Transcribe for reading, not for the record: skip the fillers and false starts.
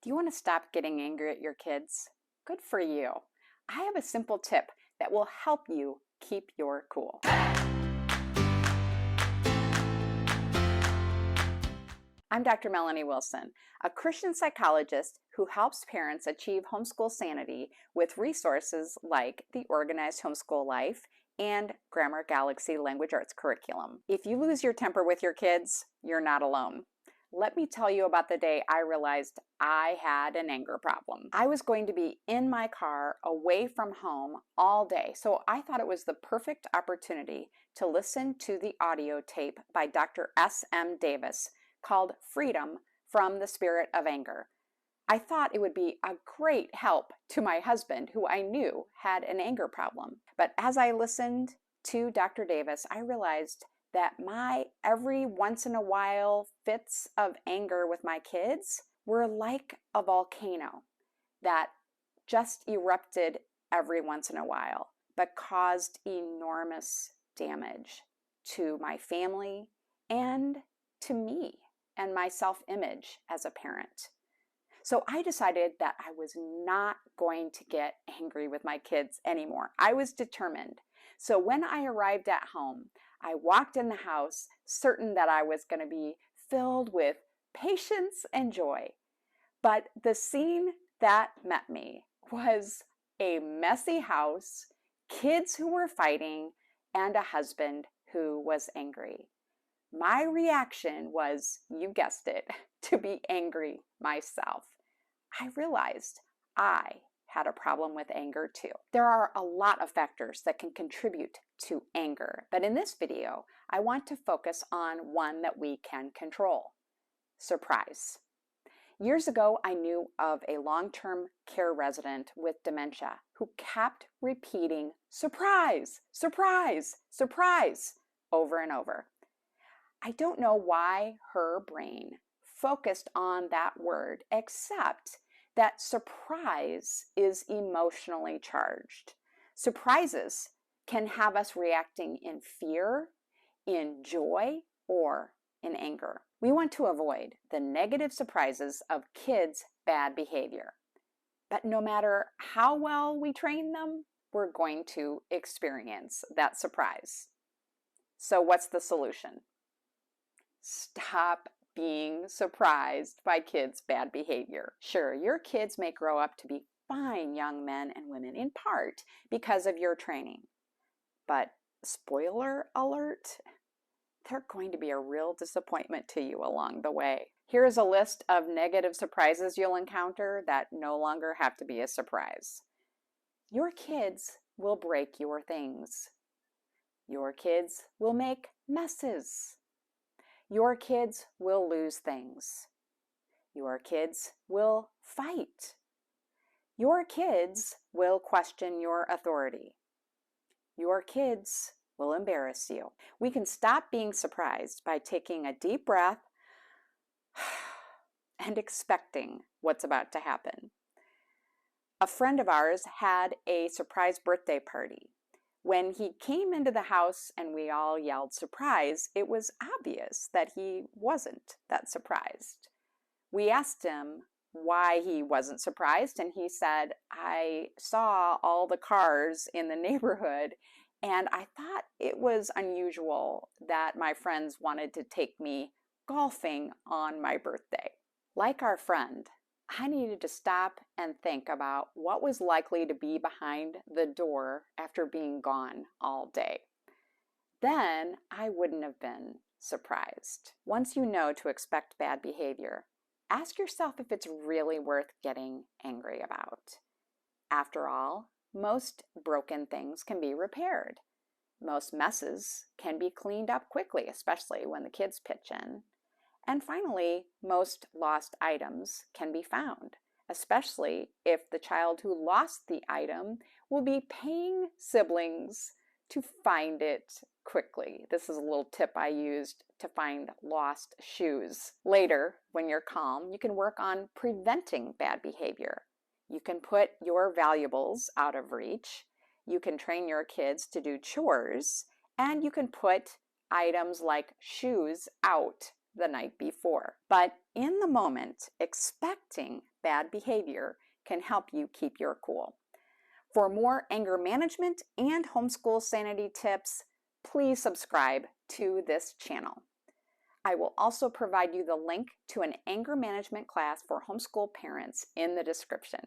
Do you want to stop getting angry at your kids? Good for you. I have a simple tip that will help you keep your cool. I'm Dr. Melanie Wilson, a Christian psychologist who helps parents achieve homeschool sanity with resources like the Organized Homeschool Life and Grammar Galaxy Language Arts curriculum. If you lose your temper with your kids, you're not alone. Let me tell you about the day I realized I had an anger problem. I was going to be in my car away from home all day, so I thought it was the perfect opportunity to listen to the audio tape by Dr. S.M. Davis called Freedom from the Spirit of Anger. I thought it would be a great help to my husband, who I knew had an anger problem. But as I listened to Dr. Davis, I realized that my every once in a while fits of anger with my kids were like a volcano that just erupted every once in a while, but caused enormous damage to my family and to me and my self-image as a parent. So I decided that I was not going to get angry with my kids anymore. I was determined. So when I arrived at home, I walked in the house certain that I was going to be filled with patience and joy. But the scene that met me was a messy house, kids who were fighting, and a husband who was angry. My reaction was, you guessed it, to be angry myself. I realized I had a problem with anger too. There are a lot of factors that can contribute to anger, but in this video, I want to focus on one that we can control: surprise. Years ago, I knew of a long-term care resident with dementia who kept repeating surprise, surprise, surprise over and over. I don't know why her brain focused on that word, except that surprise is emotionally charged. Surprises can have us reacting in fear, in joy, or in anger. We want to avoid the negative surprises of kids' bad behavior. But no matter how well we train them, we're going to experience that surprise. So what's the solution? Stop being surprised by kids' bad behavior. Sure, your kids may grow up to be fine young men and women in part because of your training. But spoiler alert, they're going to be a real disappointment to you along the way. Here's a list of negative surprises you'll encounter that no longer have to be a surprise. Your kids will break your things. Your kids will make messes. Your kids will lose things. Your kids will fight. Your kids will question your authority. Your kids will embarrass you. We can stop being surprised by taking a deep breath and expecting what's about to happen. A friend of ours had a surprise birthday party. When he came into the house and we all yelled surprise, it was obvious that he wasn't that surprised. We asked him why he wasn't surprised, and he said, I saw all the cars in the neighborhood and I thought it was unusual that my friends wanted to take me golfing on my birthday. Like our friend, I needed to stop and think about what was likely to be behind the door after being gone all day. Then I wouldn't have been surprised. Once you know to expect bad behavior, ask yourself if it's really worth getting angry about. After all, most broken things can be repaired. Most messes can be cleaned up quickly, especially when the kids pitch in. And finally, most lost items can be found, especially if the child who lost the item will be paying siblings to find it quickly. This is a little tip I used to find lost shoes. Later, when you're calm, you can work on preventing bad behavior. You can put your valuables out of reach. You can train your kids to do chores, and you can put items like shoes out the night before. But in the moment, expecting bad behavior can help you keep your cool. For more anger management and homeschool sanity tips, please subscribe to this channel. I will also provide you the link to an anger management class for homeschool parents in the description.